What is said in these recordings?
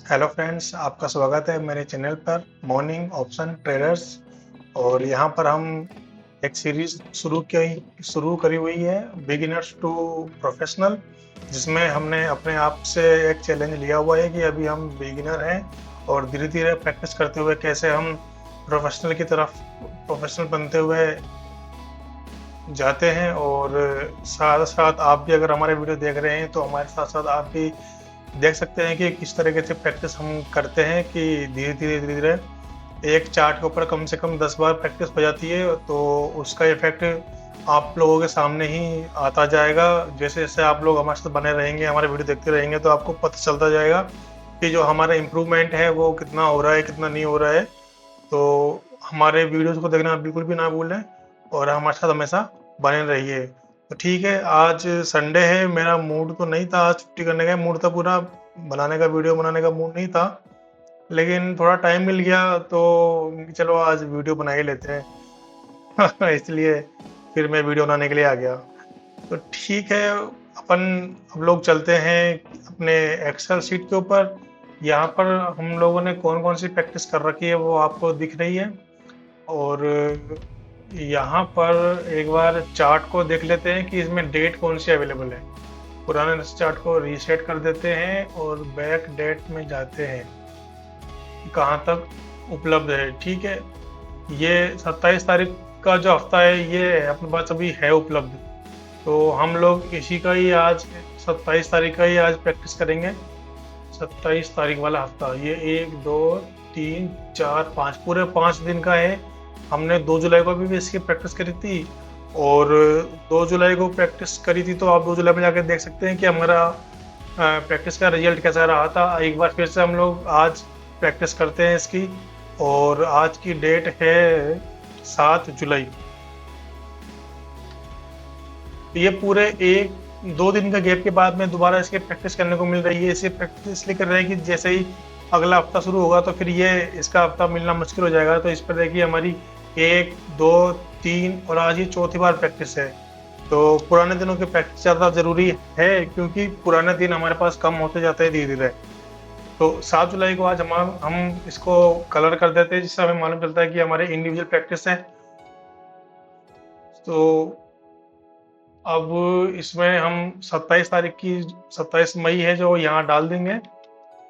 Hello friends, आपका स्वागत है मेरे चैनल पर मॉर्निंग ऑप्शन ट्रेडर्स। और यहाँ पर हम एक सीरीज शुरू करी हुई है, बिगिनर्स टू प्रोफेशनल, जिसमें हमने अपने आप से एक चैलेंज लिया हुआ है कि अभी हम बिगिनर हैं और धीरे धीरे प्रैक्टिस करते हुए कैसे हम प्रोफेशनल बनते हुए जाते हैं। और साथ साथ आप भी अगर हमारे वीडियो देख रहे हैं तो हमारे साथ साथ आप भी देख सकते हैं कि किस तरीके से प्रैक्टिस हम करते हैं कि धीरे धीरे एक चार्ट के ऊपर कम से कम 10 बार प्रैक्टिस हो जाती है, तो उसका इफेक्ट आप लोगों के सामने ही आता जाएगा। जैसे जैसे आप लोग हमारे साथ बने रहेंगे, हमारे वीडियो देखते रहेंगे, तो आपको पता चलता जाएगा कि जो हमारा इम्प्रूवमेंट है वो कितना हो रहा है, कितना नहीं हो रहा है। तो हमारे वीडियोस को देखना बिल्कुल भी ना भूलें और हमारे साथ हमेशा बने रहिए। तो ठीक है, आज संडे है, मेरा मूड तो नहीं था आज छुट्टी करने का, मूड था पूरा बनाने का, वीडियो बनाने का मूड नहीं था, लेकिन थोड़ा टाइम मिल गया तो चलो आज वीडियो बना ही लेते हैं। इसलिए फिर मैं वीडियो बनाने के लिए आ गया। तो ठीक है, अपन हम लोग चलते हैं अपने एक्सेल शीट के ऊपर। यहाँ पर हम लोगों ने कौन कौन सी प्रैक्टिस कर रखी है वो आपको दिख रही है। और यहाँ पर एक बार चार्ट को देख लेते हैं कि इसमें डेट कौन सी अवेलेबल है। पुराने चार्ट को रीसेट कर देते हैं और बैक डेट में जाते हैं कहाँ तक उपलब्ध है। ठीक है, ये 27 तारीख का जो हफ्ता है ये अपने पास अभी है उपलब्ध, तो हम लोग इसी का ही आज 27 तारीख का ही आज प्रैक्टिस करेंगे। 27 तारीख वाला हफ्ता ये 1 2 3 4 5 पूरे 5 दिन का है। हमने 2 जुलाई को भी इसकी प्रैक्टिस करी थी और 2 जुलाई को प्रैक्टिस करी थी, तो आप 2 जुलाई में जाकर देख सकते हैं कि हमारा प्रैक्टिस का रिजल्ट कैसा रहा था। एक बार फिर से हम लोग आज प्रैक्टिस करते हैं इसकी, और आज की डेट है 7 जुलाई। तो ये पूरे 1-2 दिन का गैप के बाद में दोबारा इसकी प्रैक्टिस करने को मिल रही है। इसे प्रैक्टिस इसलिए कर रहे हैं कि जैसे ही अगला हफ्ता शुरू होगा तो फिर ये इसका हफ्ता मिलना मुश्किल हो जाएगा। तो इस पर देखिए हमारी 1 2 3 और आज ये चौथी बार प्रैक्टिस है। तो पुराने दिनों की प्रैक्टिस ज़्यादा ज़रूरी है क्योंकि पुराने दिन हमारे पास कम होते जाते हैं धीरे धीरे। तो 7 जुलाई को आज हम इसको कलर कर देते हैं, जिससे हमें मालूम चलता है कि हमारे इंडिविजुअल प्रैक्टिस है। तो अब इसमें हम 27 मई है जो यहाँ डाल देंगे,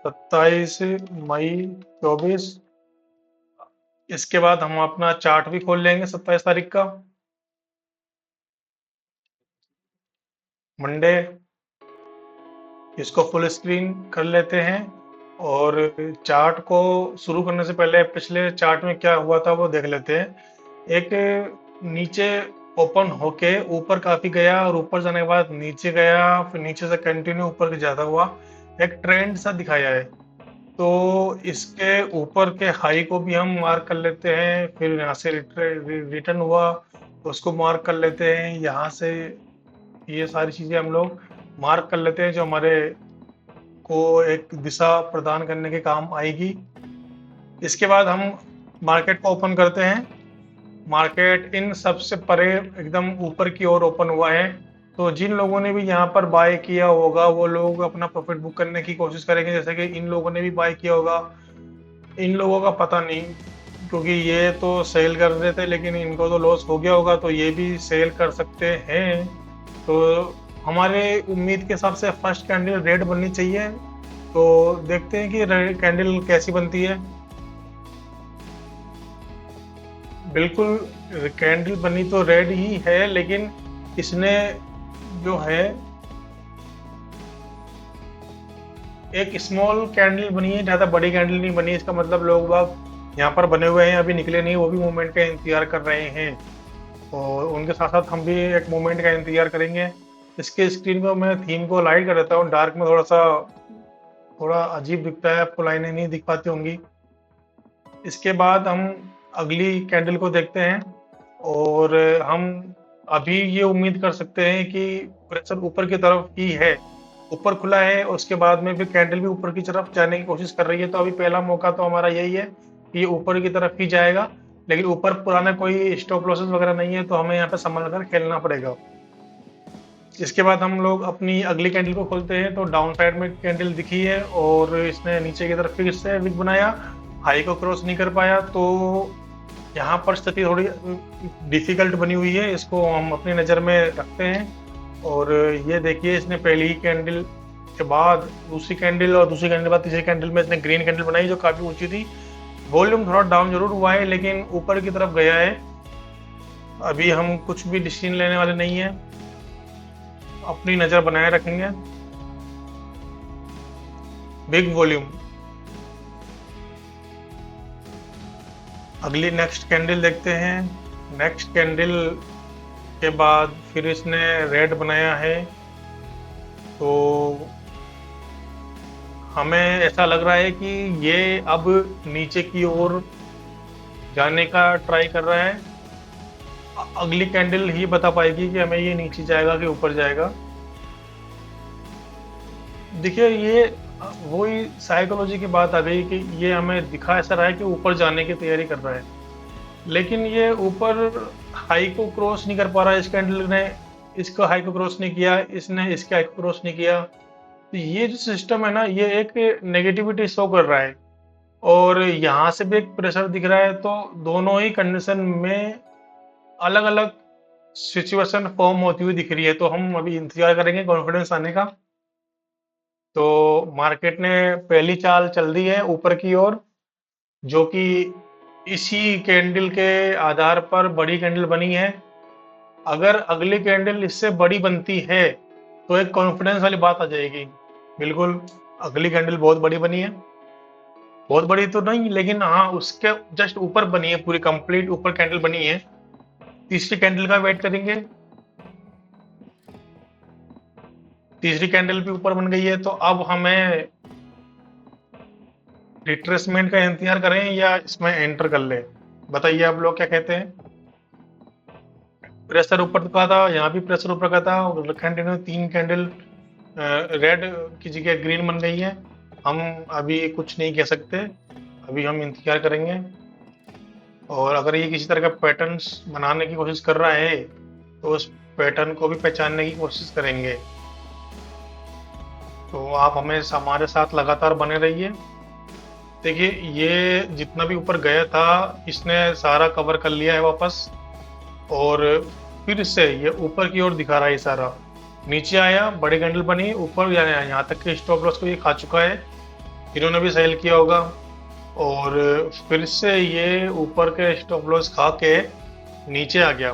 27 मई 24। इसके बाद हम अपना चार्ट भी खोल लेंगे 27 तारीख का, मंडे। इसको फुल स्क्रीन कर लेते हैं और चार्ट को शुरू करने से पहले पिछले चार्ट में क्या हुआ था वो देख लेते हैं। एक नीचे ओपन होके ऊपर काफी गया और ऊपर जाने के बाद नीचे गया, फिर नीचे से कंटिन्यू ऊपर ज्यादा हुआ, एक ट्रेंड सा दिखाया है। तो इसके ऊपर के हाई को भी हम मार्क कर लेते हैं, फिर यहाँ से रिटर्न हुआ तो उसको मार्क कर लेते हैं यहाँ से। ये सारी चीजें हम लोग मार्क कर लेते हैं जो हमारे को एक दिशा प्रदान करने के काम आएगी। इसके बाद हम मार्केट को ओपन करते हैं। मार्केट इन सबसे परे एकदम ऊपर की ओर ओपन हुआ है, तो जिन लोगों ने भी यहाँ पर बाय किया होगा वो लोग अपना प्रॉफिट बुक करने की कोशिश करेंगे, जैसे कि इन लोगों ने भी बाय किया होगा। इन लोगों का पता नहीं, क्योंकि ये तो सेल कर रहे थे लेकिन इनको तो लॉस हो गया होगा, तो ये भी सेल कर सकते हैं। तो हमारे उम्मीद के हिसाब से फर्स्ट कैंडल रेड बननी चाहिए। तो देखते हैं कि कैंडल कैसी बनती है। बिल्कुल कैंडल बनी तो रेड ही है, लेकिन इसने जो है एक स्मॉल कैंडल बनी है, ज़्यादा बड़ी कैंडल नहीं बनी। इसका मतलब लोग बाग यहाँ पर बने हुए हैं, अभी निकले नहीं, वो भी मूवमेंट का इंतजार कर रहे हैं और उनके साथ साथ हम भी एक मूवमेंट का इंतजार करेंगे। इसके स्क्रीन को मैं थीम को लाइट कर देता हूँ, डार्क में थोड़ा अजीब दिखता है, आपको लाइनें नहीं दिख पाती होंगी। इसके बाद हम अगली कैंडल को देखते हैं और हम अभी ये उम्मीद कर सकते हैं कि प्रेशर ऊपर की तरफ ही है, ऊपर खुला है, उसके बाद में भी कैंडल भी ऊपर की तरफ जाने की कोशिश कर रही है। तो अभी पहला मौका तो हमारा यही है कि ये ऊपर की तरफ ही जाएगा, लेकिन ऊपर पुराना कोई स्टॉप लॉसेस वगैरह नहीं है, तो हमें यहाँ पे संभल कर खेलना पड़ेगा। इसके बाद हम लोग अपनी अगली कैंडल को खोलते हैं, तो डाउन साइड में कैंडल दिखी है और इसने नीचे की तरफ फिर से विक बनाया, हाई को क्रॉस नहीं कर पाया, तो यहाँ पर स्थिति थोड़ी डिफिकल्ट बनी हुई है। इसको हम अपनी नज़र में रखते हैं और ये देखिए, इसने पहली ही कैंडल के बाद दूसरी कैंडल और दूसरी कैंडल के बाद तीसरी कैंडल में इसने ग्रीन कैंडल बनाई जो काफ़ी ऊंची थी। वॉल्यूम थोड़ा डाउन जरूर हुआ है लेकिन ऊपर की तरफ गया है। अभी हम कुछ भी डिसीजन लेने वाले नहीं है, अपनी नज़र बनाए रखेंगे। बिग वॉल्यूम, अगली नेक्स्ट कैंडल देखते हैं। नेक्स्ट कैंडल के बाद फिर इसने रेड बनाया है, तो हमें ऐसा लग रहा है कि ये अब नीचे की ओर जाने का ट्राई कर रहा है। अगली कैंडल ही बता पाएगी कि हमें ये नीचे जाएगा कि ऊपर जाएगा। देखिए, ये वही साइकोलॉजी की बात आ गई कि ये हमें दिखा ऐसा रहा है कि ऊपर जाने की तैयारी कर रहा है, लेकिन ये ऊपर हाई को क्रॉस नहीं कर पा रहा है। इस कैंडल ने इसको हाई को क्रॉस नहीं किया, इसने इसके हाई को क्रॉस नहीं किया। तो ये जो सिस्टम है ना, ये एक नेगेटिविटी शो कर रहा है और यहाँ से भी एक प्रेशर दिख रहा है। तो दोनों ही कंडीशन में अलग अलग सिचुएशन फॉर्म होती हुई दिख रही है। तो हम अभी इंतजार करेंगे कॉन्फिडेंस आने का। तो मार्केट ने पहली चाल चल दी है ऊपर की ओर, जो कि इसी कैंडल के आधार पर बड़ी कैंडल बनी है। अगर अगली कैंडल इससे बड़ी बनती है तो एक कॉन्फिडेंस वाली बात आ जाएगी। बिल्कुल, अगली कैंडल बहुत बड़ी बनी है, बहुत बड़ी तो नहीं लेकिन हाँ उसके जस्ट ऊपर बनी है, पूरी कंप्लीट ऊपर कैंडल बनी है। तीसरी कैंडल का वेट करेंगे। तीसरी कैंडल भी ऊपर बन गई है, तो अब हमें रिट्रेसमेंट का इंतजार करें या इसमें एंटर कर ले। बताइए आप लोग क्या कहते हैं। प्रेशर ऊपर का था, यहाँ भी प्रेशर ऊपर का था, कंटिन्यू 3 कैंडल रेड की जगह ग्रीन बन गई है। हम अभी कुछ नहीं कह सकते, अभी हम इंतजार करेंगे। और अगर ये किसी तरह का पैटर्न्स बनाने की कोशिश कर रहा है तो उस पैटर्न को भी पहचानने की कोशिश करेंगे। तो आप हमारे साथ लगातार बने रहिए। देखिए, ये जितना भी ऊपर गया था इसने सारा कवर कर लिया है वापस, और फिर से ये ऊपर की ओर दिखा रहा है सारा। नीचे आया, बड़ी कैंडल बनी, ऊपर यहाँ तक के स्टॉप लॉस को ये खा चुका है, इन्होंने भी सेल किया होगा, और फिर से ये ऊपर के स्टॉप लॉस खा के नीचे आ गया।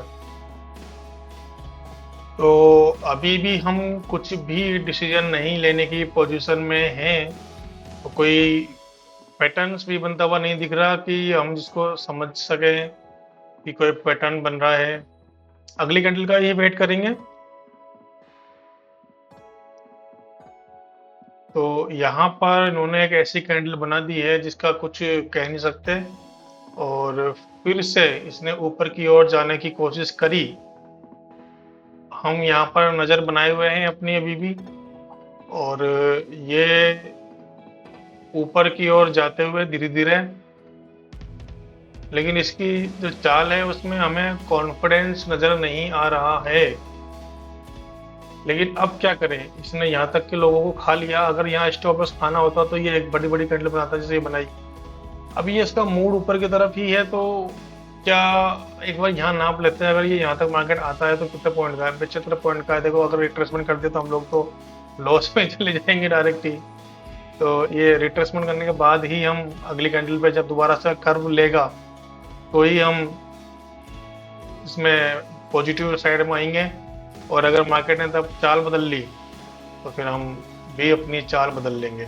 तो अभी भी हम कुछ भी डिसीजन नहीं लेने की पोजीशन में हैं। तो कोई पैटर्न्स भी बनता हुआ नहीं दिख रहा कि हम जिसको समझ सकें कि कोई पैटर्न बन रहा है। अगली कैंडल का ही वेट करेंगे। तो यहाँ पर इन्होंने एक ऐसी कैंडल बना दी है जिसका कुछ कह नहीं सकते, और फिर से इसने ऊपर की ओर जाने की कोशिश करी। हम यहाँ पर नज़र बनाए हुए हैं अपनी अभी भी, और ये ऊपर की ओर जाते हुए धीरे धीरे, लेकिन इसकी जो चाल है उसमें हमें कॉन्फिडेंस नज़र नहीं आ रहा है। लेकिन अब क्या करें, इसने यहाँ तक के लोगों को खा लिया। अगर यहाँ स्टॉप लॉस खाना होता तो ये एक बड़ी बड़ी कैंडल बनाता जैसे ये बनाई। अभी ये इसका मूड ऊपर की तरफ ही है, तो क्या एक बार यहाँ नाप लेते हैं। अगर ये यहाँ तक मार्केट आता है तो कितने पॉइंट का है, 75 पॉइंट का है। देखो, अगर रिट्रेसमेंट कर दे तो हम लोग तो लॉस में चले जाएंगे डायरेक्ट ही। तो ये रिट्रेसमेंट करने के बाद ही हम अगली कैंडल पे जब दोबारा से कर्व लेगा तो ही हम इसमें पॉजिटिव साइड में आएंगे। और अगर मार्केट ने तब चाल बदल ली तो फिर हम भी अपनी चाल बदल लेंगे।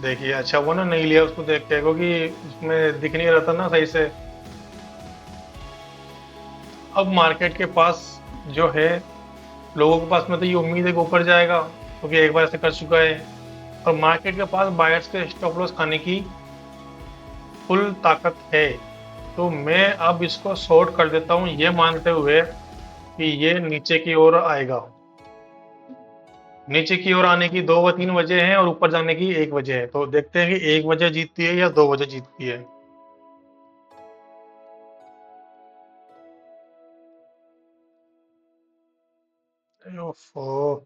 देखिए, अच्छा वो ना नहीं लिया उसको देख के, क्योंकि उसमें दिख नहीं रहा था ना सही से। अब मार्केट के पास जो है, लोगों के पास में तो ये उम्मीद है कि ऊपर जाएगा, क्योंकि एक बार ऐसे कर चुका है। और मार्केट के पास बायर्स के स्टॉप लॉस खाने की फुल ताकत है। तो मैं अब इसको शॉर्ट कर देता हूँ ये मानते हुए कि ये नीचे की ओर आएगा। नीचे की ओर आने की 2 व 3 वजह हैं और ऊपर जाने की 1 वजह है। तो देखते हैं कि 1 वजह जीतती है या 2 वजह जीतती है। ओफो!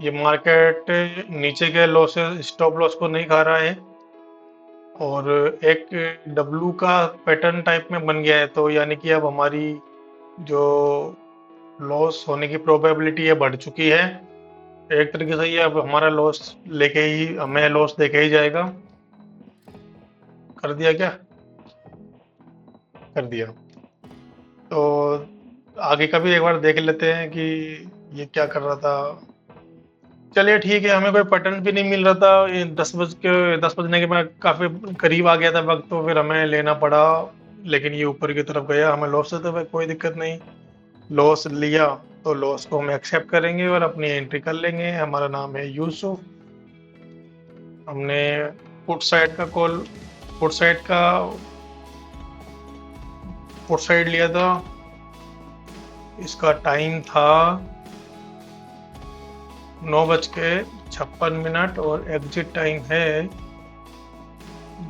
ये मार्केट नीचे के लॉसेस स्टॉप लॉस को नहीं खा रहा है और एक डब्लू का पैटर्न टाइप में बन गया है, तो यानी कि अब हमारी जो लॉस होने की प्रोबेबिलिटी है बढ़ चुकी है। एक तरीके से ये अब हमारा लॉस लेके ही हमें लॉस देके ही जाएगा। कर दिया क्या? कर दिया। तो आगे का भी एक बार देख लेते हैं कि ये क्या कर रहा था। चलिए ठीक है, हमें कोई पैटर्न भी नहीं मिल रहा था। ये 10 बजने के बाद काफी करीब आ गया था वक्त, तो फिर हमें लेना पड़ा। लेकिन ये ऊपर की तरफ गया, हमें लॉस है तो भाई कोई दिक्कत नहीं। लॉस लिया तो लॉस को हम एक्सेप्ट करेंगे और अपनी एंट्री कर लेंगे। हमारा नाम है यूसुफ। हमने पुट साइड का कॉल पुट साइड का पुट साइड लिया था। इसका टाइम था 9:56 और एग्जिट टाइम है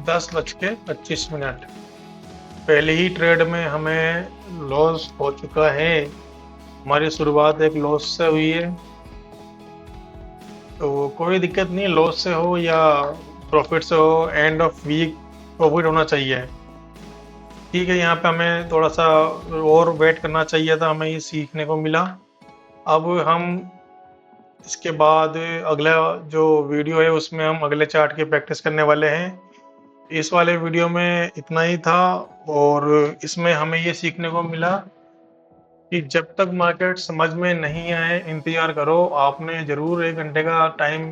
10:25। पहले ही ट्रेड में हमें लॉस हो चुका है। हमारी शुरुआत एक लॉस से हुई है, तो कोई दिक्कत नहीं, लॉस से हो या प्रॉफिट से हो, एंड ऑफ वीक प्रॉफिट होना चाहिए। ठीक है, यहाँ पे हमें थोड़ा सा और वेट करना चाहिए था, हमें ये सीखने को मिला। अब हम इसके बाद अगला जो वीडियो है उसमें हम अगले चार्ट की प्रैक्टिस करने वाले हैं। इस वाले वीडियो में इतना ही था और इसमें हमें ये सीखने को मिला कि जब तक मार्केट समझ में नहीं आए इंतजार करो। आपने ज़रूर 1 घंटे का टाइम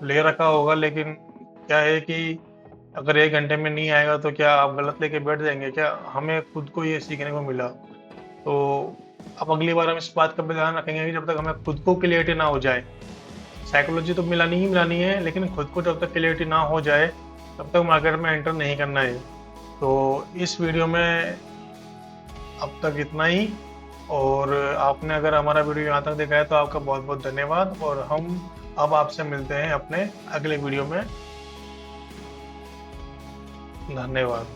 ले रखा होगा, लेकिन क्या है कि अगर 1 घंटे में नहीं आएगा तो क्या आप गलत लेके बैठ जाएंगे क्या? हमें खुद को ये सीखने को मिला। तो अब अगली बार हम इस बात का भी ध्यान रखेंगे कि जब तक हमें खुद को क्लियरिटी ना हो जाए, साइकोलॉजी तो मिलानी ही मिलानी है, लेकिन खुद को जब तक क्लियरिटी ना हो जाए तब तक मार्केट में एंटर नहीं करना है। तो इस वीडियो में अब तक इतना ही। और आपने अगर हमारा वीडियो यहाँ तक देखा है तो आपका बहुत बहुत धन्यवाद, और हम अब आपसे मिलते हैं अपने अगले वीडियो में। धन्यवाद।